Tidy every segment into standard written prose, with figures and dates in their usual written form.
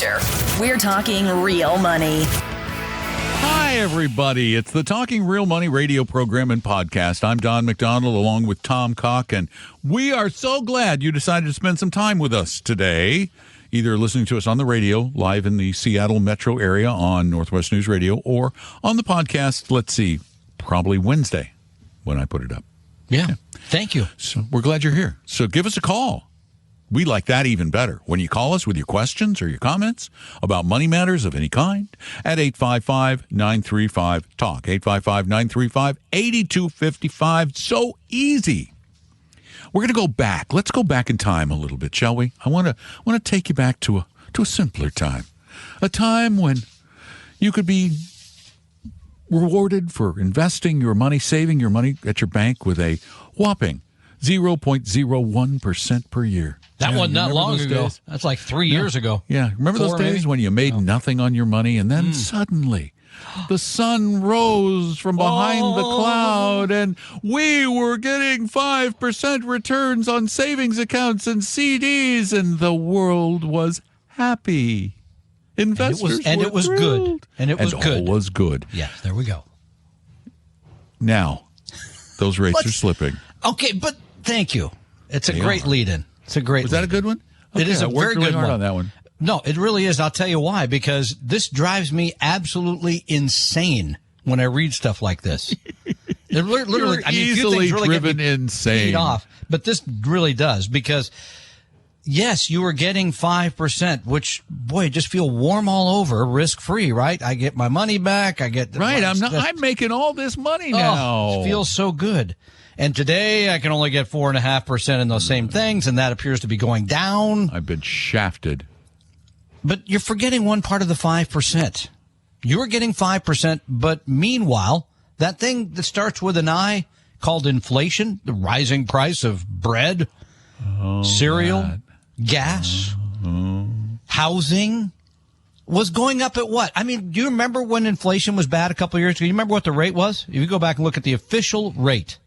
Chapter. We're talking real money. Hi, everybody. It's the Talking Real Money radio program and podcast. I'm Don McDonald along with Tom Cock, and we are so glad you decided to spend some time with us today, either listening to us on the radio, live in the Seattle metro area on Northwest News Radio, or on the podcast, let's see, probably Wednesday when I put it up. Yeah. Thank you. So we're glad you're here. So give us a call. We like that even better. When you call us with your questions or your comments about money matters of any kind at 855-935-TALK, 855-935-8255. So easy. We're going to go back. Let's go back in time a little bit, shall we? I want to take you back to a simpler time, a time when you could be rewarded for investing your money, saving your money at your bank with a whopping 0.01% per year. That wasn't that long ago. Days? That's like 3 years ago. Yeah. Remember those days maybe? when you made nothing on your money and then suddenly the sun rose from behind the cloud and we were getting 5% returns on savings accounts and CDs and the world was happy. Investors it was good. And it was good. All was good. Yes, there we go. Now, those rates are slipping. Okay, but thank you. It's a great lead-in. It's a great Was that a good one? Okay, it is a very good hard one. on that one. No, it really is. I'll tell you why. Because this drives me absolutely insane when I read stuff like this. It literally, You're easily driven insane. Off, but this really does because, yes, you are getting 5%, which boy, just feel warm all over, risk free, right? I get my money back. I get I'm making all this money now. It feels so good. And today I can only get 4.5% in those same things, and that appears to be going down. I've been shafted. But you're forgetting one part of the 5%. You're getting 5%, but meanwhile, that thing that starts with an I called inflation, the rising price of bread, cereal, gas, housing, was going up at what? I mean, do you remember when inflation was bad a couple of years ago? You remember what the rate was? If you go back and look at the official rate.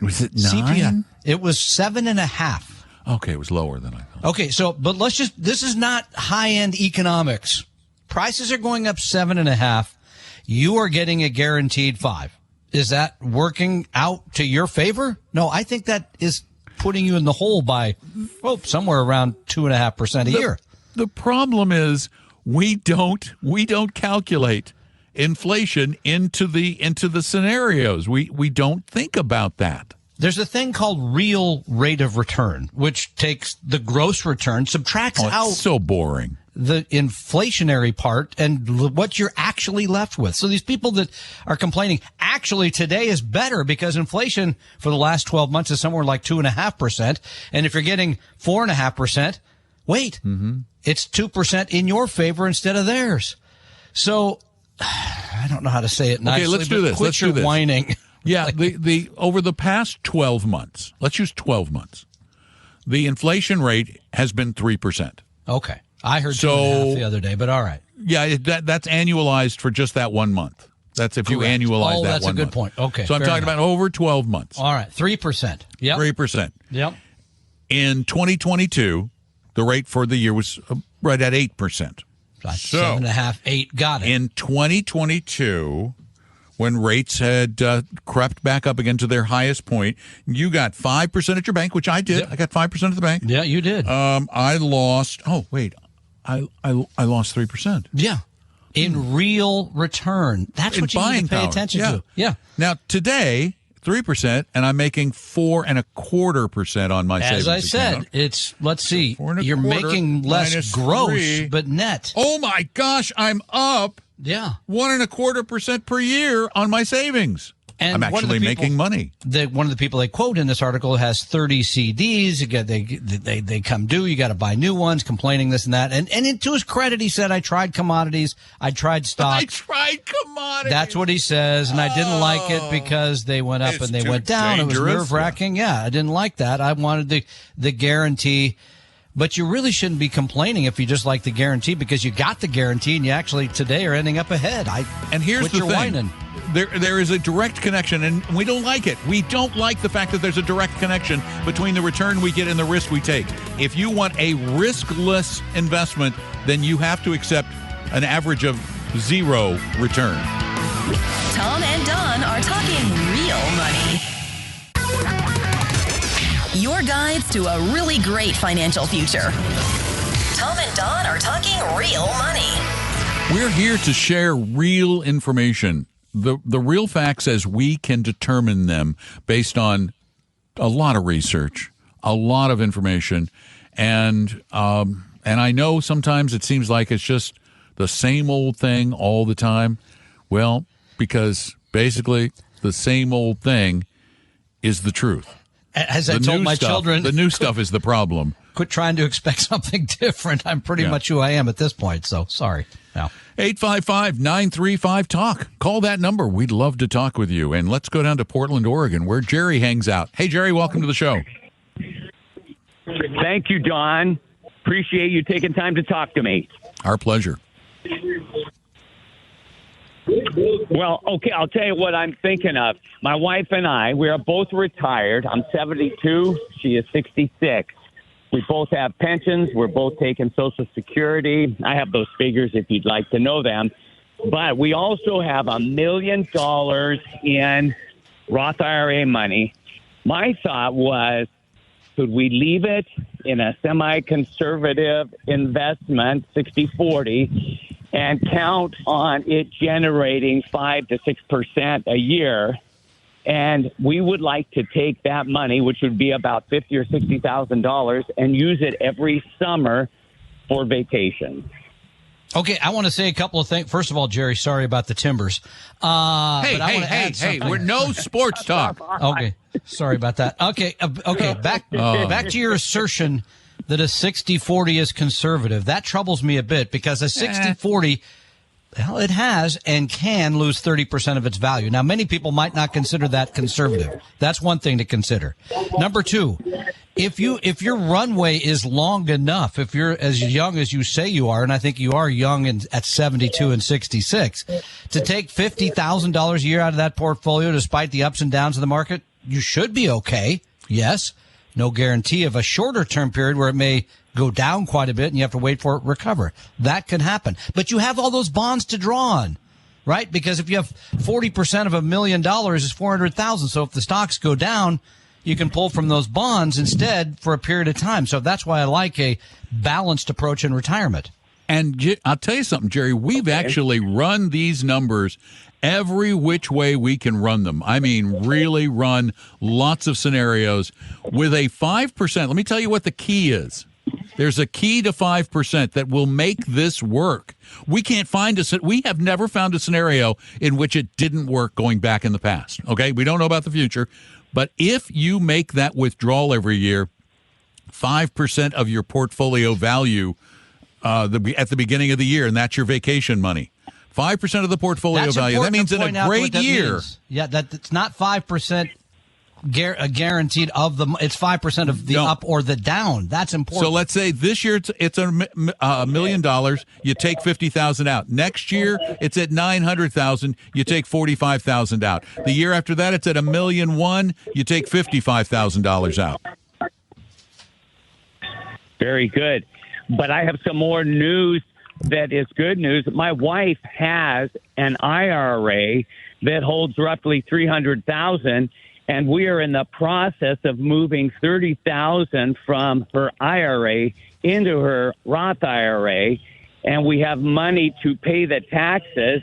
Was it 9? CPI. It was 7.5. Okay, it was lower than I thought. Okay, so, but this is not high-end economics. Prices are going up 7.5. You are getting a guaranteed 5. Is that working out to your favor? No, I think that is putting you in the hole by, somewhere around 2.5% a year. The problem is we don't calculate inflation into the scenarios. We don't think about that. There's a thing called real rate of return, which takes the gross return, subtracts out so boring the inflationary part and what you're actually left with. So these people that are complaining, actually today is better because inflation for the last 12 months is somewhere like 2.5%. And if you're getting 4.5%, it's 2% in your favor instead of theirs. So I don't know how to say it nicely. Okay, let's do this. Quit your whining. Yeah, the over the past 12 months, let's use 12 months, the inflation rate has been 3%. Okay. I heard 2.5 the other day, but all right. Yeah, that's annualized for just that 1 month. That's if you annualize that 1 month. That's a good point. Okay. So I'm talking about over 12 months. All right, 3%. Yep. 3%. Yep. In 2022, the rate for the year was right at 8%. So 7.5, 8. Got it. In 2022, when rates had crept back up again to their highest point, you got 5% at your bank, which I did. Yep. I got 5% at the bank. Yeah, you did. I lost. Oh wait, I lost 3%. Yeah, in real return. That's what you need to pay attention to. Yeah. Now today, 3%, and I'm making 4.25% on my savings account. As I said, it's, let's see, you're making less gross, 3. But net. Oh my gosh, I'm up. Yeah. 1.25% per year on my savings. And I'm actually making money. One of the people they quote in this article has 30 CDs. They come due. You got to buy new ones, complaining this and that. And to his credit, he said, I tried commodities. I tried stocks. I tried commodities. That's what he says. And I didn't like it because they went up and they went down. It was nerve-wracking. Yeah, I didn't like that. I wanted the guarantee. But you really shouldn't be complaining if you just like the guarantee, because you got the guarantee and you actually today are ending up ahead. And here's the thing. Whining. There is a direct connection, and we don't like it. We don't like the fact that there's a direct connection between the return we get and the risk we take. If you want a riskless investment, then you have to accept an average of 0 return. Tom and Don are talking real money. Your guides to a really great financial future. Tom and Don are talking real money. We're here to share real information, the real facts as we can determine them based on a lot of research, a lot of information, and I know sometimes it seems like it's just the same old thing all the time. Well, because basically the same old thing is the truth. As I told my children, the new stuff is the problem. Quit trying to expect something different. I'm pretty much who I am at this point, so sorry. Now, 855-935-TALK. Call that number. We'd love to talk with you. And let's go down to Portland, Oregon, where Jerry hangs out. Hey, Jerry, welcome to the show. Thank you, Don. Appreciate you taking time to talk to me. Our pleasure. Well, okay, I'll tell you what I'm thinking of. My wife and I, we are both retired. I'm 72. She is 66. We both have pensions. We're both taking Social Security. I have those figures if you'd like to know them. But we also have $1 million in Roth IRA money. My thought was, could we leave it in a semi-conservative investment, 60-40, and count on it generating 5 to 6% a year? And we would like to take that money, which would be about $50,000 or $60,000, and use it every summer for vacation. Okay, I want to say a couple of things. First of all, Jerry, sorry about the Timbers. Hey, we're no sports talk. Okay, sorry about that. Okay, back to your assertion that a 60-40 is conservative. That troubles me a bit, because a 60-40, well, it has and can lose 30% of its value. Now, many people might not consider that conservative. That's one thing to consider. Number two, if your runway is long enough, if you're as young as you say you are, and I think you are young at 72 and 66, to take $50,000 a year out of that portfolio despite the ups and downs of the market, you should be okay. Yes. No guarantee of a shorter term period where it may go down quite a bit and you have to wait for it to recover. That can happen. But you have all those bonds to draw on, right? Because if you have 40% of $1 million is 400,000. So if the stocks go down, you can pull from those bonds instead for a period of time. So that's why I like a balanced approach in retirement. And I'll tell you something, Jerry, we've actually run these numbers every which way we can run them. I mean, really run lots of scenarios with a 5%. Let me tell you what the key is. There's a key to 5% that will make this work. We have never found a scenario in which it didn't work going back in the past. Okay. We don't know about the future, but if you make that withdrawal every year, 5% of your portfolio value, at the beginning of the year, and that's your vacation money. 5% of the portfolio value. That means in a great year. Means. Yeah, it's not 5% guaranteed of the. It's 5% of the up or the down. That's important. So let's say this year it's $1 million. You take $50,000 out. Next year it's at $900,000. You take $45,000 out. The year after that it's at $1.1 million. You take $55,000 out. Very good. But I have some more news that is good news. My wife has an IRA that holds roughly $300,000, and we are in the process of moving $30,000 from her IRA into her Roth IRA, and we have money to pay the taxes.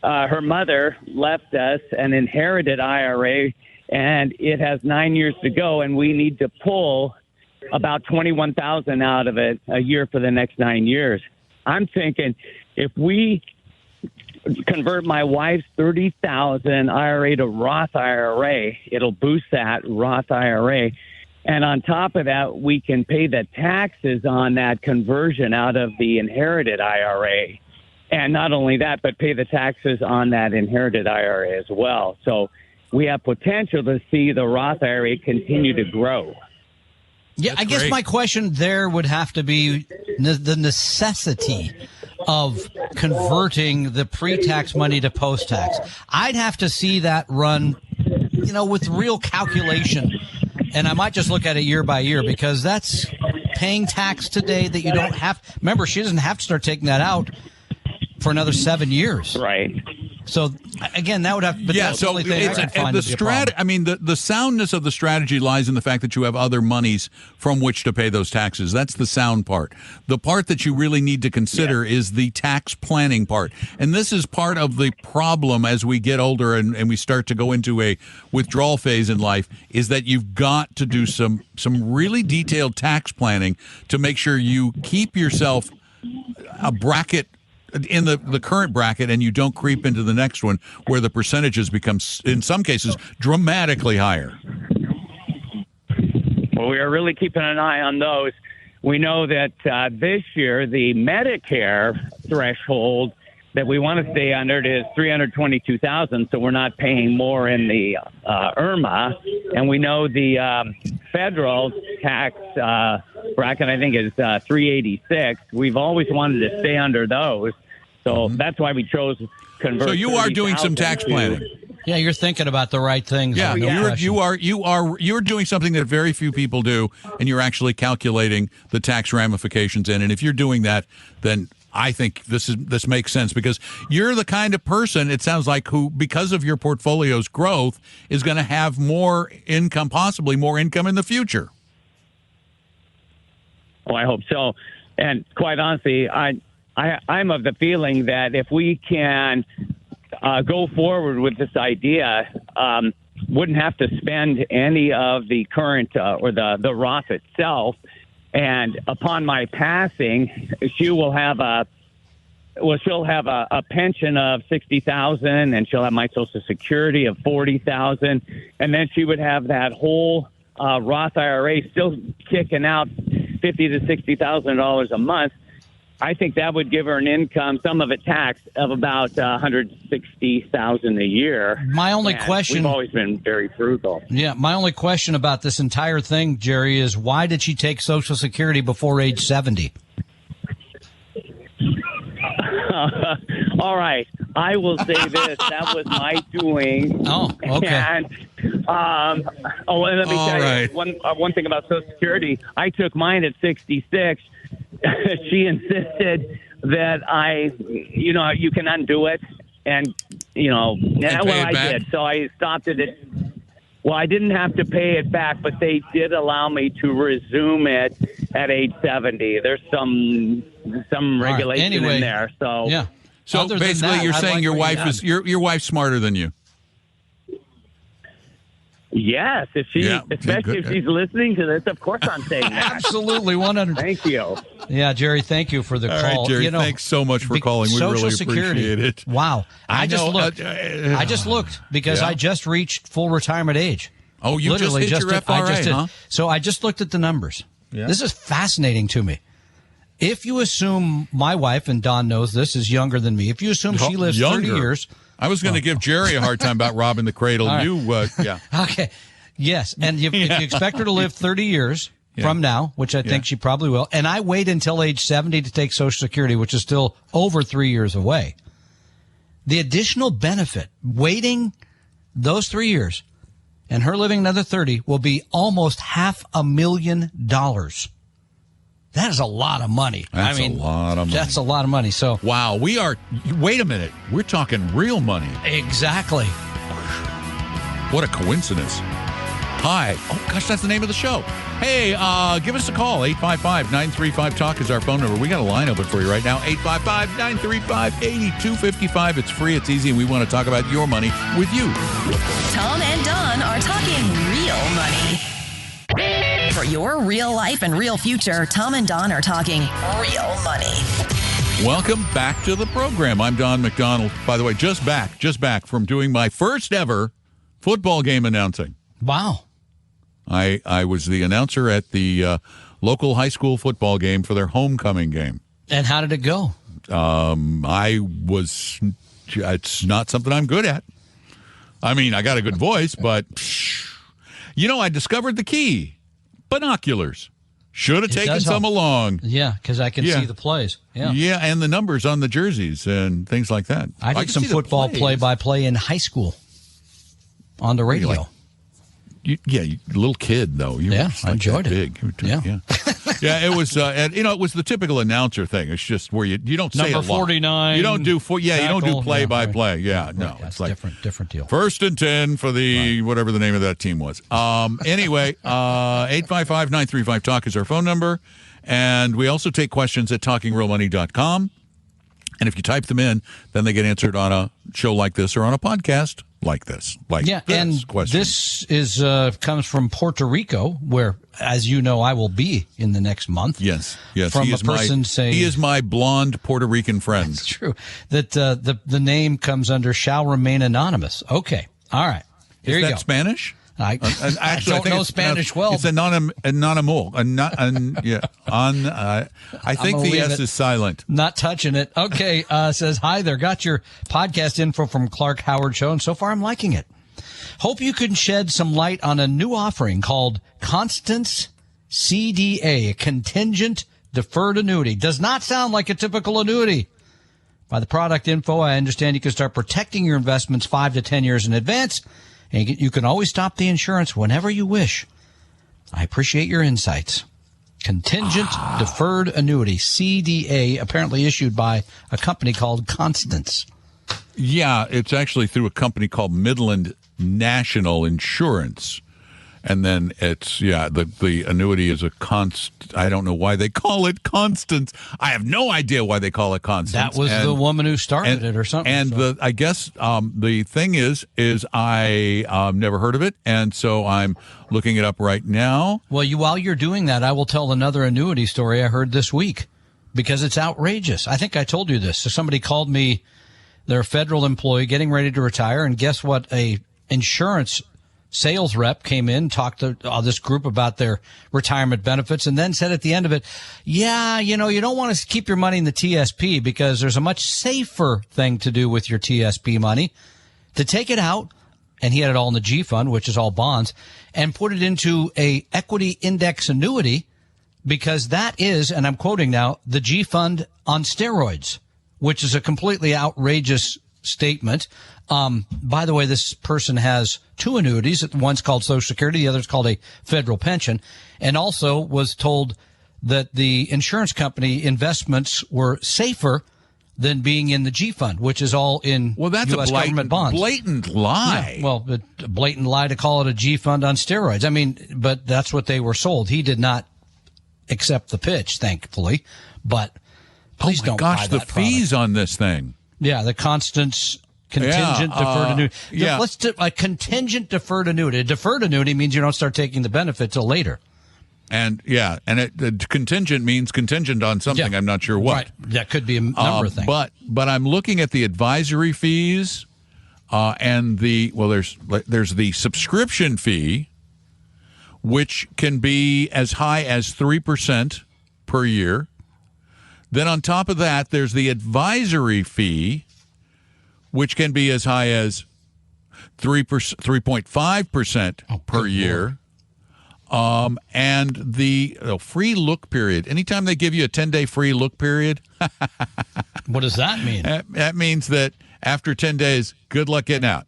Her mother left us an inherited IRA, and it has 9 years to go, and we need to pull about $21,000 out of it a year for the next 9 years. I'm thinking if we convert my wife's $30,000 IRA to Roth IRA, it'll boost that Roth IRA. And on top of that, we can pay the taxes on that conversion out of the inherited IRA. And not only that, but pay the taxes on that inherited IRA as well. So we have potential to see the Roth IRA continue to grow. Yeah, That's I guess great. my question there would have to be the necessity of converting the pre-tax money to post-tax. I'd have to see that run, with real calculation. And I might just look at it year by year, because that's paying tax today that you don't have. Remember, she doesn't have to start taking that out for another 7 years. Right. So again, that would have. But that's the only thing I can find to be a problem. I mean, the soundness of the strategy lies in the fact that you have other monies from which to pay those taxes. That's the sound part. The part that you really need to consider is the tax planning part. And this is part of the problem as we get older and we start to go into a withdrawal phase in life, is that you've got to do some really detailed tax planning to make sure you keep yourself a bracket in the current bracket, and you don't creep into the next one where the percentages become, in some cases, dramatically higher. Well, we are really keeping an eye on those. We know that this year the Medicare threshold that we want to stay under is $322,000, so we're not paying more in the IRMA. And we know the federal tax bracket, I think, is $386. We've always wanted to stay under those, so that's why we chose convert. So you are doing some tax planning. Yeah, you're thinking about the right things. Yeah, No you're doing something that very few people do, and you're actually calculating the tax ramifications in. And if you're doing that, then I think this makes sense, because you're the kind of person, it sounds like, who, because of your portfolio's growth, is going to have more income, possibly more income in the future. Oh, I hope so. And quite honestly, I'm of the feeling that if we can go forward with this idea, wouldn't have to spend any of the current or the Roth itself. And upon my passing, she'll have a pension of $60,000, and she'll have my Social Security of $40,000, and then she would have that whole Roth IRA still kicking out $50,000 to $60,000 a month. I think that would give her an income, some of it taxed, of about $160,000 a year. My only question. We've always been very frugal. Yeah, my only question about this entire thing, Jerry, is why did she take Social Security before age 70? All right, I will say this: that was my doing. Oh, okay. And and let me tell you one thing about Social Security. I took mine at 66. She insisted that you can undo it, and I did. So I stopped it at. Well, I didn't have to pay it back, but they did allow me to resume it at age 70. There's some regulation in there. So yeah. So basically, you're saying your wife's smarter than you. Yes, especially if she's listening to this, of course I'm saying that. Absolutely, 100. Thank you. Yeah, Jerry, thank you for the All call. right, Jerry, thanks so much for calling. We really appreciate it. Wow. I just looked because Yeah. I just reached full retirement age. Oh, you Literally just hit your FRA, huh? So I just looked at the numbers. Yeah. This is fascinating to me. If you assume my wife, and Don knows this, is younger than me, if you assume she lives 30 years. I was going to give Jerry a hard time about robbing the cradle. Right. Yeah. Okay. Yes. And if you expect her to live 30 years from now, which I think she probably will, and I wait until age 70 to take Social Security, which is still over 3 years away, the additional benefit, waiting those 3 years and her living another 30, will be almost $500,000. That is a lot of money. That's a lot of money. That's a lot of money. So wow, wait a minute. We're talking real money. Exactly. What a coincidence. Hi. Oh, gosh, that's the name of the show. Hey, give us a call. 855-935-TALK is our phone number. We got a line open for you right now. 855-935-8255. It's free. It's easy. And we want to talk about your money with you. Tom and Don are talking real money. For your real life and real future, Tom and Don are talking real money. Welcome back to the program. I'm Don McDonald. By the way, just back from doing my first ever football game announcing. Wow. I was the announcer at the local high school football game for their homecoming game. And how did it go? It's not something I'm good at. I mean, I got a good voice, but I discovered the key. binoculars. Should have taken some along. Yeah, because I can see the plays. Yeah, and the numbers on the jerseys and things like that. I did some football play-by-play in high school on the radio. You little kid, though. I enjoyed it. Big. Yeah, it was, it was the typical announcer thing. It's just where you don't say Number a lot. 49. You don't do, you don't do play-by-play. No, it's like different deal. 1st and 10 for the, whatever the name of that team was. Anyway, 855-935-TALK is our phone number. And we also take questions at talkingrealmoney.com. And if you type them in, then they get answered on a show like this or on a podcast like this. And question. This is comes from Puerto Rico, where, as you know, I will be in the next month. Yes. From he a person saying he is my blonde Puerto Rican friend. It's true that the name comes under shall remain anonymous. Okay, all right. Here is you that go. Spanish? Actually, I don't know Spanish well. It's anonymous. I think the S is silent. Not touching it. Okay, says, hi there. Got your podcast info from Clark Howard Show, and so far I'm liking it. Hope you can shed some light on a new offering called Constance CDA, a Contingent Deferred Annuity. Does not sound like a typical annuity. By the product info, I understand you can start protecting your investments 5 to 10 years in advance. And you can always stop the insurance whenever you wish. I appreciate your insights. Contingent Deferred Annuity, CDA, apparently issued by a company called Constance. Yeah, it's actually through a company called Midland National Insurance. And then it's, the annuity is a I don't know why they call it Constance. I have no idea why they call it Constance. That was the woman who started it or something. And I guess the thing is I never heard of it. And so I'm looking it up right now. Well, while you're doing that, I will tell another annuity story I heard this week because it's outrageous. I think I told you this. So somebody called me, they're a federal employee getting ready to retire. And guess what? A insurance sales rep came in, talked to this group about their retirement benefits, and then said at the end of it, you don't want to keep your money in the TSP because there's a much safer thing to do with your TSP money, to take it out, and he had it all in the G fund, which is all bonds, and put it into a equity index annuity because that is, and I'm quoting now, the G fund on steroids, which is a completely outrageous statement. By the way, this person has 2 annuities. One's called Social Security. The other's called a federal pension, and also was told that the insurance company investments were safer than being in the G fund, which is all in U.S. government bonds. Blatant lie. Yeah, well, a blatant lie to call it a G fund on steroids. I mean, but that's what they were sold. He did not accept the pitch, thankfully. But please don't buy that the product. Fees on this thing. Yeah, the Contingent Deferred Annuity. Let's do a Contingent Deferred Annuity. A deferred annuity means you don't start taking the benefit till later. And contingent means contingent on something. I'm not sure what. Right. That could be a number of things. But I'm looking at the advisory fees, and there's the subscription fee, which can be as high as 3% per year. Then on top of that, there's the advisory fee, which can be as high as 3.5% per year. And the free look period. Anytime they give you a 10-day free look period. What does that mean? That means that after 10 days, good luck getting out.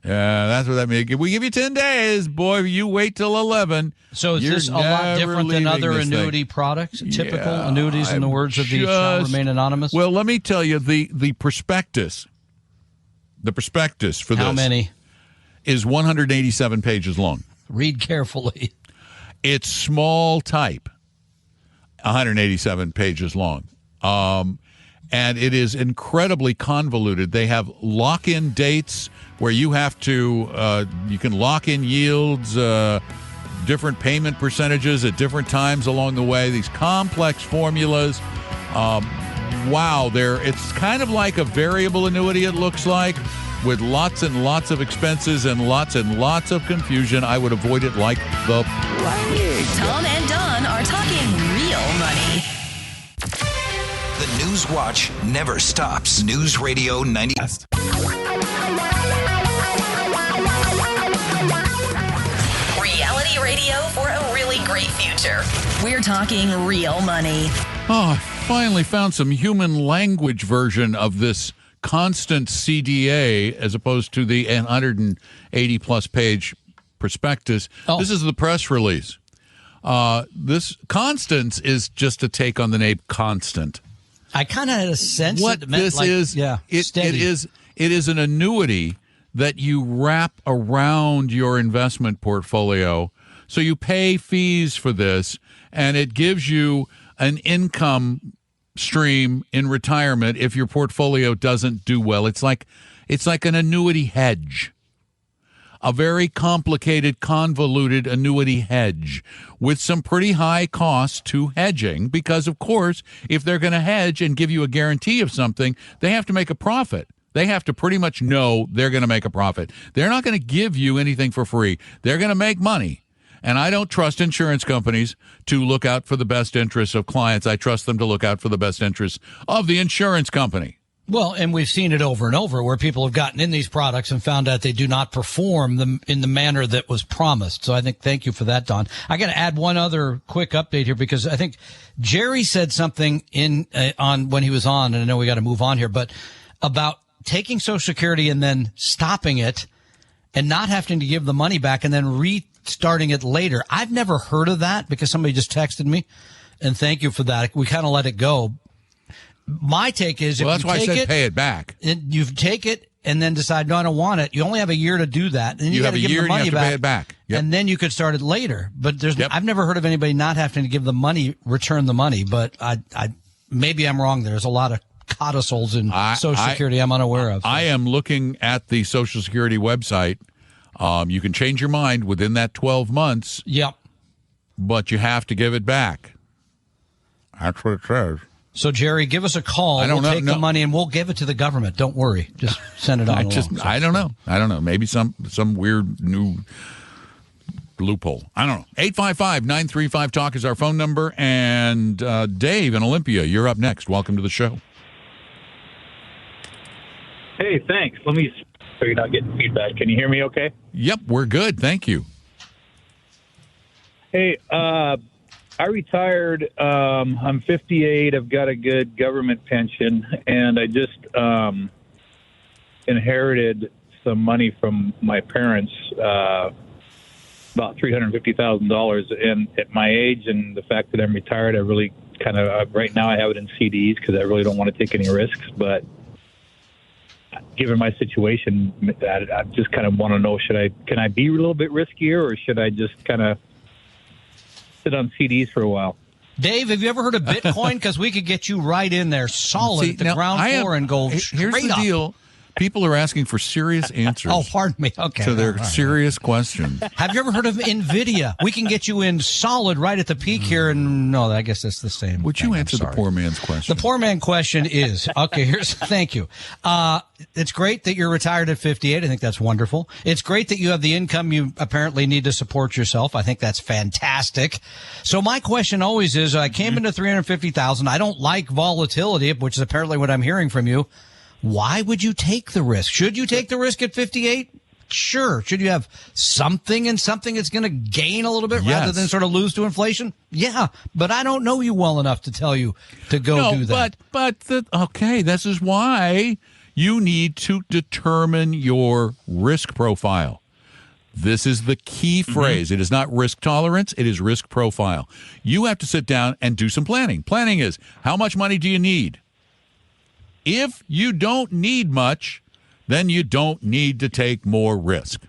That's what that means. We give you 10 days, boy. You wait till 11. So is this a lot different than other annuity products? Typical annuities, in the words of the shall remain anonymous? Well, let me tell you, the prospectus. The prospectus for this. How many? Is 187 pages long. Read carefully. It's small type. 187 pages long. And it is incredibly convoluted. They have lock-in dates where you have to, you can lock in yields, different payment percentages at different times along the way. These complex formulas. Wow, it's kind of like a variable annuity, it looks like, with lots and lots of expenses and lots of confusion. I would avoid it like the plague. Tom and Don are talking real money. The News Watch never stops. News Radio 90. Reality radio for a really great great future. We're talking real money. Oh, I finally found some human language version of this constant CDA as opposed to the 180-plus page prospectus. Oh. This is the press release. This Constance is just a take on the name Constant. I kind of had a sense What that it meant this like, is, steady. it is an annuity that you wrap around your investment portfolio. So you pay fees for this, and it gives you an income stream in retirement if your portfolio doesn't do well. It's like an annuity hedge. A very complicated, convoluted annuity hedge with some pretty high costs to hedging because, of course, if they're going to hedge and give you a guarantee of something, they have to make a profit. They have to pretty much know they're going to make a profit. They're not going to give you anything for free. They're going to make money. And I don't trust insurance companies to look out for the best interests of clients. I trust them to look out for the best interests of the insurance company. Well, and we've seen it over and over where people have gotten in these products and found out they do not perform them in the manner that was promised. So I think thank you for that, Don. I got to add one other quick update here because I think Jerry said something on when he was on, and I know we got to move on here, but about taking Social Security and then stopping it and not having to give the money back and then restarting it later. I've never heard of that because somebody just texted me, and thank you for that. We kind of let it go. My take is, well, if that's you why take I said pay it back. You take it and then decide, no, I don't want it. You only have a year to do that. And then you got to give the money back. Pay it back. Yep. And then you could start it later. But I've never heard of anybody not having to give the money, return the money. But I maybe I'm wrong. There's a lot of codicils in Social Security I'm unaware of. So. I am looking at the Social Security website. You can change your mind within that 12 months. Yep. But you have to give it back. That's what it says. So, Jerry, give us a call. We'll take the money and we'll give it to the government. Don't worry. Just send it on along. I don't know. Maybe some weird new loophole. I don't know. 855-935-TALK is our phone number. And Dave in Olympia, you're up next. Welcome to the show. Hey, thanks. Let me so you're not getting feedback. Can you hear me okay? Yep, we're good. Thank you. Hey, I retired. I'm 58. I've got a good government pension, and I just inherited some money from my parents, about $350,000. And at my age and the fact that I'm retired, I really kind of right now I have it in CDs because I really don't want to take any risks. But given my situation, I just kind of want to know: can I be a little bit riskier, or should I just kind of sit on CDs for a while? Dave, have you ever heard of Bitcoin? Because we could get you right in there, solid at the ground floor, and go straight up. Here's the deal. People are asking for serious answers. Oh, pardon me. Okay. To their serious questions. Have you ever heard of NVIDIA? We can get you in solid right at the peak here. And no, I guess that's the same. Would you answer the poor man's question? The poor man question is, okay, thank you. It's great that you're retired at 58. I think that's wonderful. It's great that you have the income you apparently need to support yourself. I think that's fantastic. So my question always is, I came into $350,000. I don't like volatility, which is apparently what I'm hearing from you. Why would you take the risk? Should you take the risk at 58? Sure. Should you have something that's going to gain a little bit rather than sort of lose to inflation? Yeah, but I don't know you well enough to tell you to go do that. Okay, this is why you need to determine your risk profile. This is the key phrase. It is not risk tolerance. It is risk profile. You have to sit down and do some planning. Planning is, how much money do you need? If you don't need much, then you don't need to take more risk.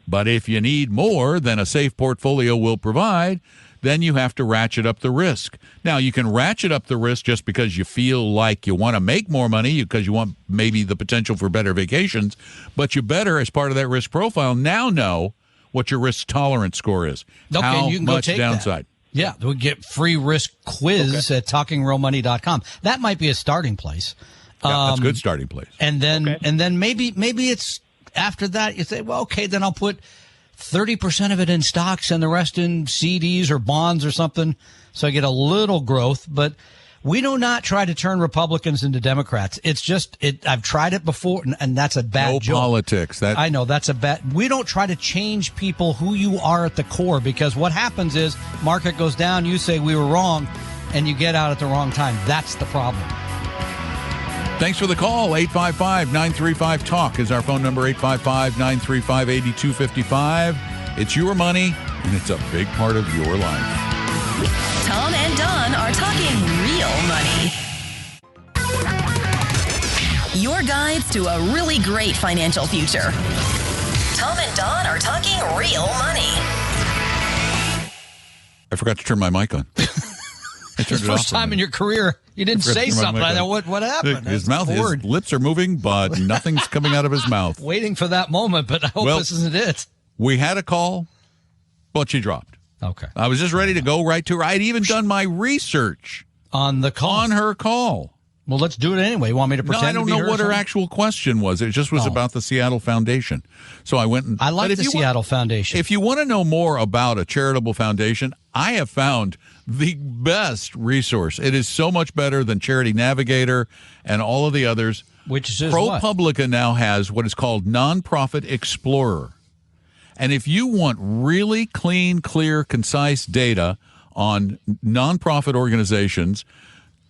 But if you need more than a safe portfolio will provide, then you have to ratchet up the risk. Now, you can ratchet up the risk just because you feel like you want to make more money, because you want maybe the potential for better vacations, but you better, as part of that risk profile, now know what your risk tolerance score is. Okay, how you can much go take downside. That. Yeah, we get free risk quiz at talkingrealmoney.com. That might be a starting place. That's a good starting place. And then maybe it's after that you say, well, okay, then I'll put 30% of it in stocks and the rest in CDs or bonds or something, so I get a little growth. But We do not try to turn Republicans into Democrats. It's just I've tried it before, and that's a bad joke. No politics. I know that's a bad. We don't try to change people who you are at the core, because what happens is market goes down. You say we were wrong, and you get out at the wrong time. That's the problem. Thanks for the call. 855-935-TALK is our phone number, 855-935-8255. It's your money, and it's a big part of your life. Tom and Don are talking real money. Your guides to a really great financial future. Tom and Don are talking real money. I forgot to turn my mic on. It's the first time in your career you didn't say something. I thought, what happened? His lips are moving, but nothing's coming out of his mouth. Waiting for that moment, but I hope this isn't it. We had a call, but she dropped. Okay. I was just ready to go right to her. I'd even done my research on the call. On her call. Well, let's do it anyway. You want me to pretend? No, I don't know what her actual question was. It just was about the Seattle Foundation. So I went and... I like the Seattle Foundation. If you want to know more about a charitable foundation, I have found the best resource. It is so much better than Charity Navigator and all of the others. Which is ProPublica now has what is called Nonprofit Explorer. And if you want really clean, clear, concise data on nonprofit organizations...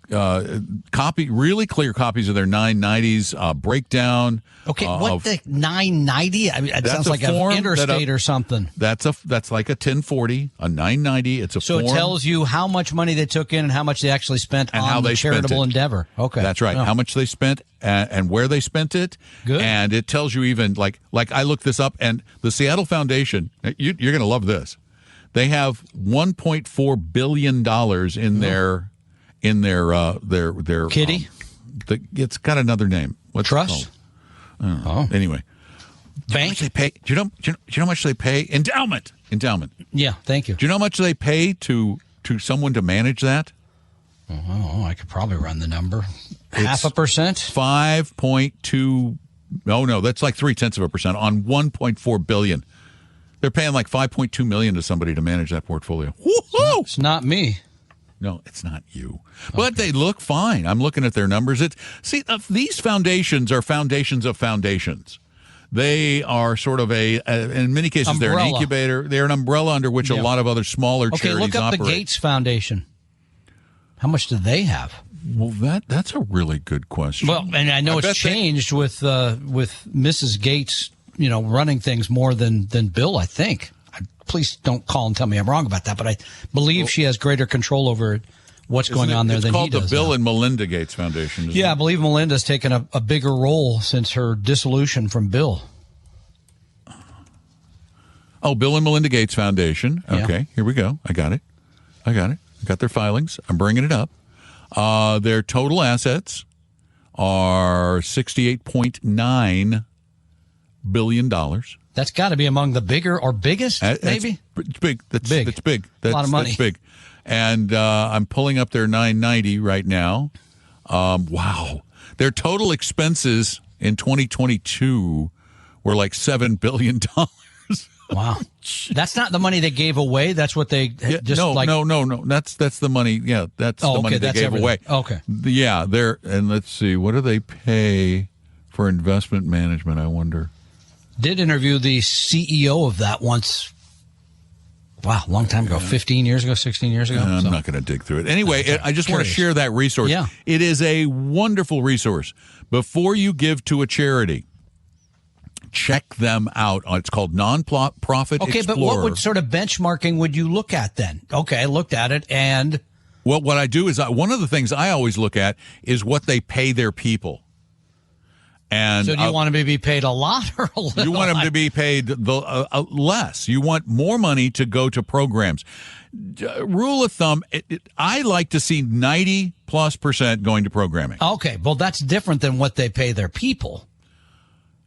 really clear copies of their 990s breakdown. Okay, what the 990? I mean, it sounds like an interstate or something. That's like a 1040, a 990. It's a form. So it tells you how much money they took in and how much they actually spent on the charitable endeavor. Okay, that's right. How much they spent and where they spent it. Good. And it tells you even like I looked this up, and the Seattle Foundation. You're going to love this. They have $1.4 billion in their. In their kitty, it's got another name. What's trust? It called? Anyway, bank. They pay. Do you know how much they pay? Endowment. Yeah, thank you. Do you know how much they pay to someone to manage that? Oh, I could probably run the number. 0.5%. 5.2. Oh no, that's like 0.3% on 1.4 billion. They're paying like 5.2 million to somebody to manage that portfolio. Woo-hoo! It's not me. No, it's not you. But they look fine. I'm looking at their numbers. These foundations are foundations of foundations. They are sort of in many cases, umbrella. They're an incubator. They're an umbrella under which a lot of other smaller charities operate. Okay, look up the Gates Foundation. How much do they have? Well, that's a really good question. Well, and I know it's changed with Mrs. Gates, running things more than Bill, I think. Please don't call and tell me I'm wrong about that, but I believe she has greater control over what's going on there than he does. It's called the Bill and Melinda Gates Foundation. Yeah, I believe Melinda's taken a bigger role since her dissolution from Bill. Oh, Bill and Melinda Gates Foundation. Okay, Here we go. I got it. I got their filings. I'm bringing it up. Their total assets are $68.9 billion. That's got to be among the bigger or biggest, maybe? It's big. That's big. That's a lot of money. That's big. And I'm pulling up their 990 right now. Wow. Their total expenses in 2022 were like $7 billion. Wow. That's not the money they gave away. That's what they No. That's the money. Yeah, that's the money they gave away. Okay. Yeah, and let's see. What do they pay for investment management, I wonder? Did interview the CEO of that once. Wow, long time ago, 15 years ago, 16 years ago. I'm not going to dig through it. Anyway, I just want to share that resource. Yeah. It is a wonderful resource. Before you give to a charity, check them out. It's called Nonprofit Explorer. Okay, but what sort of benchmarking would you look at then? Okay, I looked at it and... Well, what I do is one of the things I always look at is what they pay their people. And so do you want them to be paid a lot or a little? You want them to be paid less. You want more money to go to programs. Rule of thumb, I like to see 90+% going to programming. Okay, well, that's different than what they pay their people.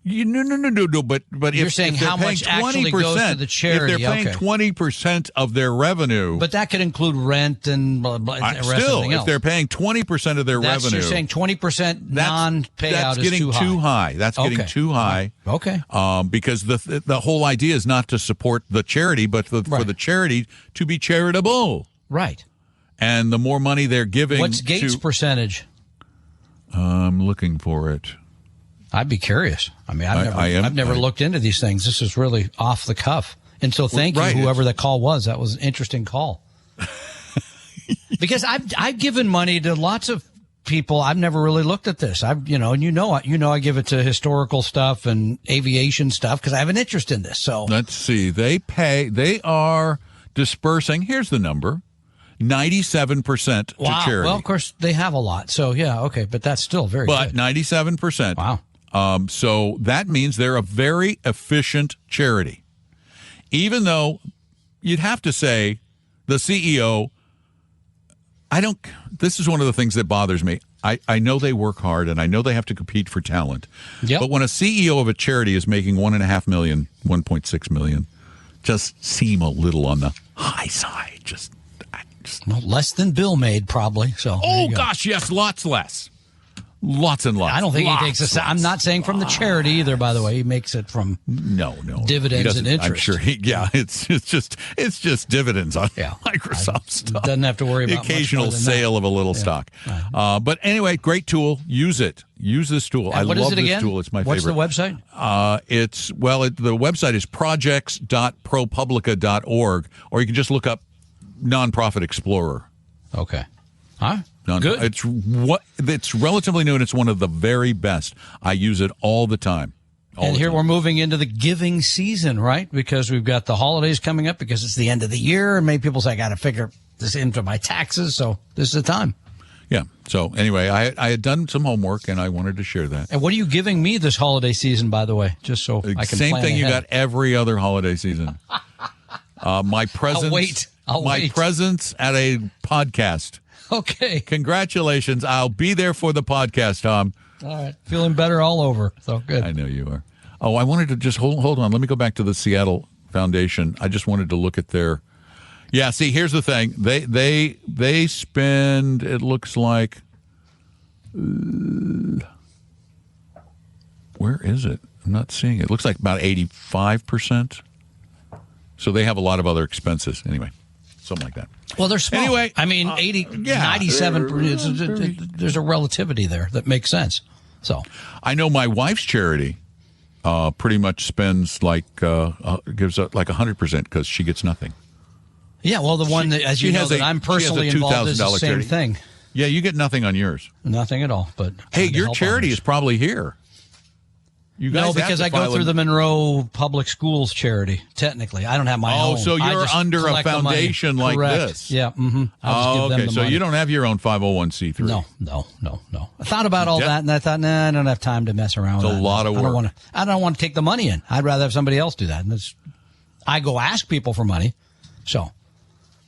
No. But you're saying how much actually goes to the charity? If they're paying 20% of their revenue, but that could include rent and blah, blah, still, if they're paying 20% of their revenue, you're saying 20% non-payout is too high. That's getting too high. Okay. Because the whole idea is not to support the charity, but for the charity to be charitable. Right. And the more money they're giving. What's Gates' percentage? I'm looking for it. I'd be curious. I mean, I've never looked into these things. This is really off the cuff. And so thank you, whoever that call was. That was an interesting call. Because I've given money to lots of people. I've never really looked at this. I give it to historical stuff and aviation stuff because I have an interest in this. So let's see. They are dispersing. Here's the number. 97% to charity. Well, of course, they have a lot. So, yeah, okay. But that's still very good. But 97%. Wow. So that means they're a very efficient charity. Even though you'd have to say the CEO, this is one of the things that bothers me. I know they work hard and I know they have to compete for talent. Yep. But when a CEO of a charity is making $1.5 million, $1.6 million, just seem a little on the high side. Well, less than Bill made, probably. So. Oh, gosh, yes, lots less. Lots and lots. I don't think he takes I'm not saying from the charity either, by the way. He makes it from dividends and interest. I'm sure it's just dividends on Microsoft stuff. Doesn't have to worry about the occasional sale of a little stock. But anyway, great tool. Use it. Use this tool. I love this tool. It's my favorite. What's the website? The website is projects.propublica.org, or you can just look up Nonprofit Explorer. Okay. All right. Good. It's relatively new, and it's one of the very best. I use it all the time. We're moving into the giving season, right? Because we've got the holidays coming up because it's the end of the year, and many people say, I got to figure this into my taxes, so this is the time. Yeah. So anyway, I had done some homework, and I wanted to share that. And what are you giving me this holiday season, by the way, just so I can Same plan thing ahead. You got every other holiday season. My presence. I'll my wait. presence at a podcast. Okay. Congratulations. I'll be there for the podcast, Tom. All right. Feeling better all over. So good. I know you are. Oh, I wanted to just hold on. Let me go back to the Seattle Foundation. I just wanted to look at their. Yeah, see, here's the thing. They spend, it looks like, where is it? I'm not seeing it. It looks like about 85%. So they have a lot of other expenses. Anyway, something like that. Well, they're small. Anyway, I mean, 97, there's a relativity there that makes sense. So I know my wife's charity pretty much spends gives up like 100% because she gets nothing. Yeah, well, the one that, as you know, that I'm personally involved is the same charity. thing. Yeah, you get nothing on yours. Nothing at all. But hey, your charity is probably here. You guys no, because I go through the Monroe Public Schools charity. Technically, I don't have my own. Oh, so you're under a foundation like this? Yeah. Mm-hmm. Okay. So you don't have your own 501c3? No. I thought about all that, and I thought, I don't have time to mess around. It's a lot of work. I don't want to take the money in. I'd rather have somebody else do that. And I go ask people for money. So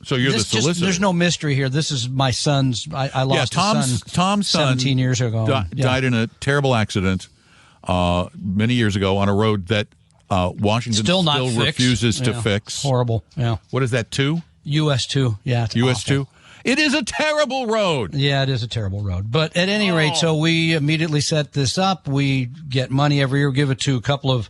you're the solicitor. There's no mystery here. This is my son's. I lost his son. Tom's son 17 years ago. Died in a terrible accident. Many years ago on a road that Washington still refuses to fix. Horrible. Yeah. What is that, 2? US 2. Yeah. It's US awful. 2? It is a terrible road. Yeah, it is a terrible road. But at any rate, so we immediately set this up. We get money every year, give it to a couple of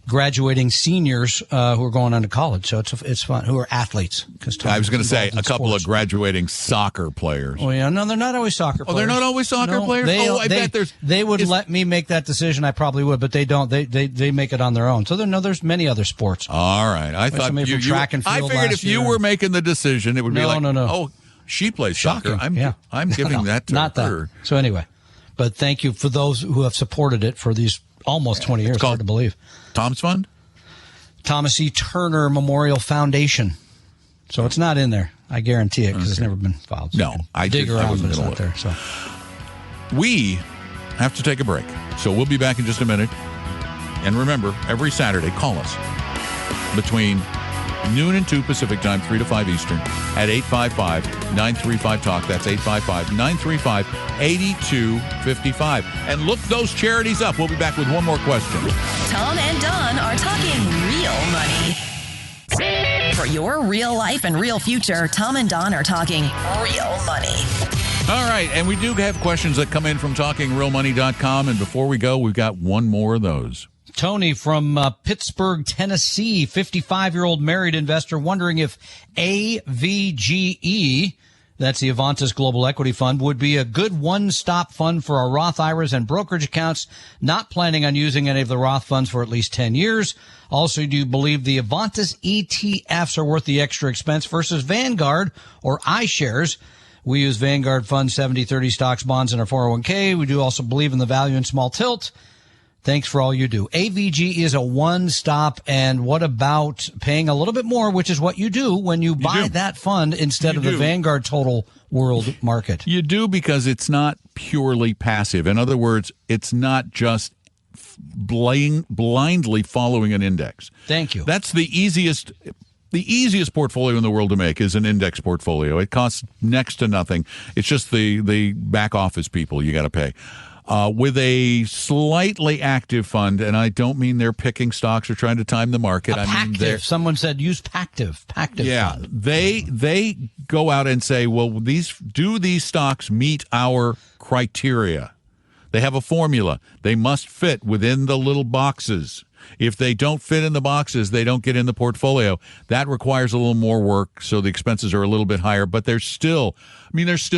graduating seniors who are going on to college. So it's fun, who are athletes. I was going to say a couple of graduating soccer players. Oh, yeah. No, they're not always soccer players. Oh, they're not always soccer players? I bet there's... They would let me make that decision. I probably would, but they don't. They make it on their own. So there's many other sports. All right. I thought track and field I figured if you were making the decision, it would be like, oh, she plays soccer. I'm giving that to her. That. So anyway, but thank you for those who have supported it for these almost 20 years. Hard to believe. Tom's Fund? Thomas E. Turner Memorial Foundation. So it's not in there. I guarantee it because it's never been filed. So I dig around, but it's not there. So we have to take a break. So we'll be back in just a minute. And remember, every Saturday, call us between noon and 2 Pacific time, 3 to 5 Eastern, at 855-935-TALK. That's 855-935-8255. And look those charities up. We'll be back with one more question. Tom and Don are talking real money. For your real life and real future, Tom and Don are talking real money. All right, and we do have questions that come in from TalkingRealMoney.com. And before we go, we've got one more of those. Tony from Pittsburgh, Tennessee, 55-year-old married investor, wondering if AVGE That's the Avantis Global Equity Fund. Would be a good one-stop fund for our Roth IRAs and brokerage accounts. Not planning on using any of the Roth funds for at least 10 years. Also, do you believe the Avantis ETFs are worth the extra expense versus Vanguard or iShares? We use Vanguard Fund 70/30 stocks, bonds in our 401k. We do also believe in the value in small tilt. Thanks for all you do. AVG is a one-stop. And what about paying a little bit more, which is what you do when you buy that fund instead of the Vanguard Total World Market? You do, because it's not purely passive. In other words, it's not just blindly following an index. Thank you. That's the easiest portfolio in the world to make is an index portfolio. It costs next to nothing. It's just the back office people you got to pay. With a slightly active fund, and I don't mean they're picking stocks or trying to time the market. Someone said use Pactive. Yeah, fund. They go out and say, well, these stocks meet our criteria? They have a formula. They must fit within the little boxes. If they don't fit in the boxes, they don't get in the portfolio. That requires a little more work, so the expenses are a little bit higher, but they're still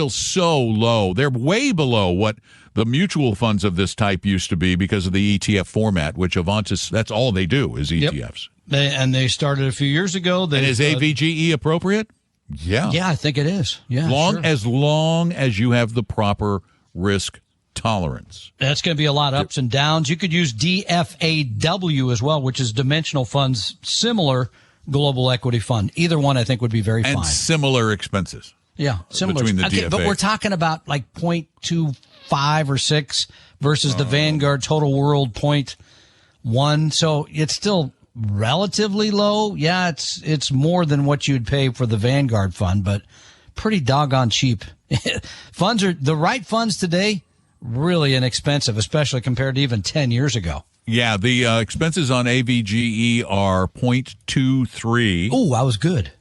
so low. They're way below what the mutual funds of this type used to be because of the ETF format, which Avantis, that's all they do is ETFs. Yep. They started a few years ago. And is AVGE appropriate? Yeah. Yeah, I think it is. Yeah, As long as you have the proper risk tolerance. That's going to be a lot of ups and downs. You could use DFAW as well, which is Dimensional Fund's similar global equity fund. Either one, I think, would be very fine. And similar expenses. Yeah, similar. Between the okay, DFA. but we're talking about like 0.25 or 6 versus the Vanguard Total World 0.1. So it's still relatively low. Yeah, it's more than what you'd pay for the Vanguard fund, but pretty doggone cheap. Funds are the right funds today. Really inexpensive, especially compared to even 10 years ago. Yeah, the expenses on AVGE are 0.23. Oh, I was good.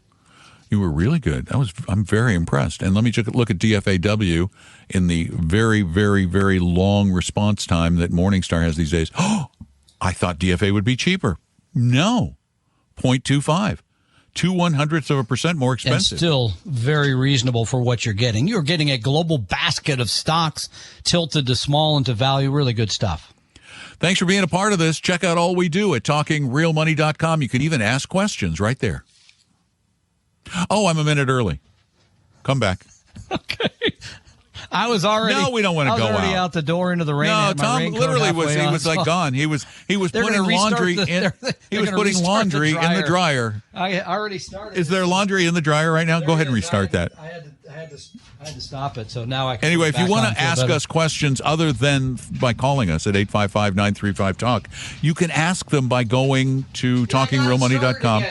You were really good. I'm very impressed. And let me look at DFAW in the very, very, very long response time that Morningstar has these days. Oh, I thought DFA would be cheaper. No, 0.25. 0.02% more expensive. And still very reasonable for what you're getting. You're getting a global basket of stocks tilted to small and to value. Really good stuff. Thanks for being a part of this. Check out all we do at TalkingRealMoney.com. You can even ask questions right there. Oh, I'm a minute early. Come back. Okay. I was already. No, we don't want to go out the door into the rain. No, Tom literally was like gone. He was putting laundry in. He was putting laundry in the dryer. I already started. Is there laundry in the dryer right now? Go ahead and restart that. I had to stop it. So now I can. Anyway, if you want to ask us questions other than by calling us at 855-935-TALK, you can ask them by going to TalkingRealMoney.com.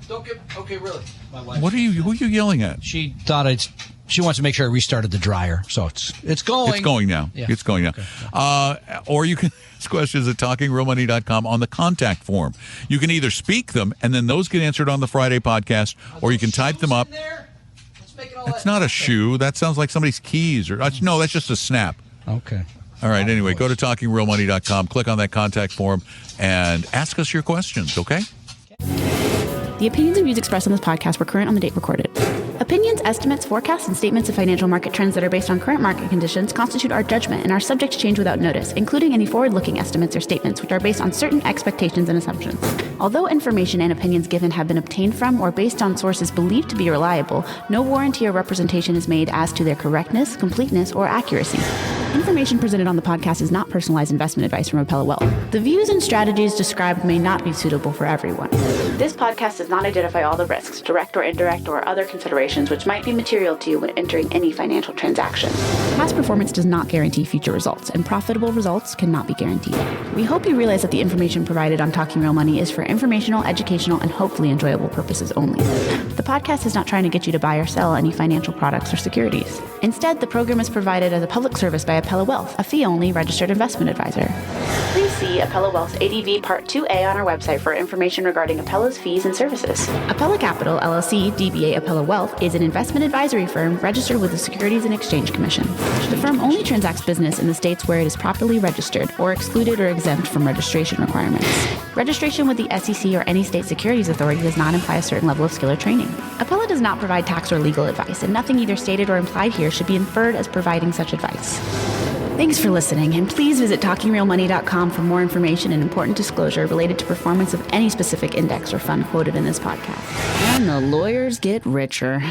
Don't get. Okay, really. My wife. Who are you yelling at? She thought She wants to make sure I restarted the dryer, so it's going. It's going now. Yeah. It's going now. Okay. Or you can ask questions at TalkingRealMoney.com on the contact form. You can either speak them, and then those get answered on the Friday podcast, or you can type them up. That's not a shoe. That sounds like somebody's keys. No, that's just a snap. Okay. All right. Anyway, go to TalkingRealMoney.com, click on that contact form, and ask us your questions, okay? The opinions and views expressed on this podcast were current on the date recorded. Opinions, estimates, forecasts, and statements of financial market trends that are based on current market conditions constitute our judgment and are subject to change without notice, including any forward-looking estimates or statements which are based on certain expectations and assumptions. Although information and opinions given have been obtained from or based on sources believed to be reliable, no warranty or representation is made as to their correctness, completeness, or accuracy. Information presented on the podcast is not personalized investment advice from Appella Wealth. The views and strategies described may not be suitable for everyone. This podcast does not identify all the risks, direct or indirect, or other considerations which might be material to you when entering any financial transaction. Past performance does not guarantee future results, and profitable results cannot be guaranteed. We hope you realize that the information provided on Talking Real Money is for informational, educational, and hopefully enjoyable purposes only. The podcast is not trying to get you to buy or sell any financial products or securities. Instead, the program is provided as a public service by Appella Wealth, a fee-only registered investment advisor. Please see Appella Wealth's ADV Part 2A on our website for information regarding Appella's fees and services. Appella Capital, LLC, DBA Appella Wealth, is an investment advisory firm registered with the Securities and Exchange Commission. The firm only transacts business in the states where it is properly registered or excluded or exempt from registration requirements. Registration with the SEC or any state securities authority does not imply a certain level of skill or training. Appella does not provide tax or legal advice, and nothing either stated or implied here should be inferred as providing such advice. Thanks for listening, and please visit TalkingRealMoney.com for more information and important disclosure related to performance of any specific index or fund quoted in this podcast. And the lawyers get richer.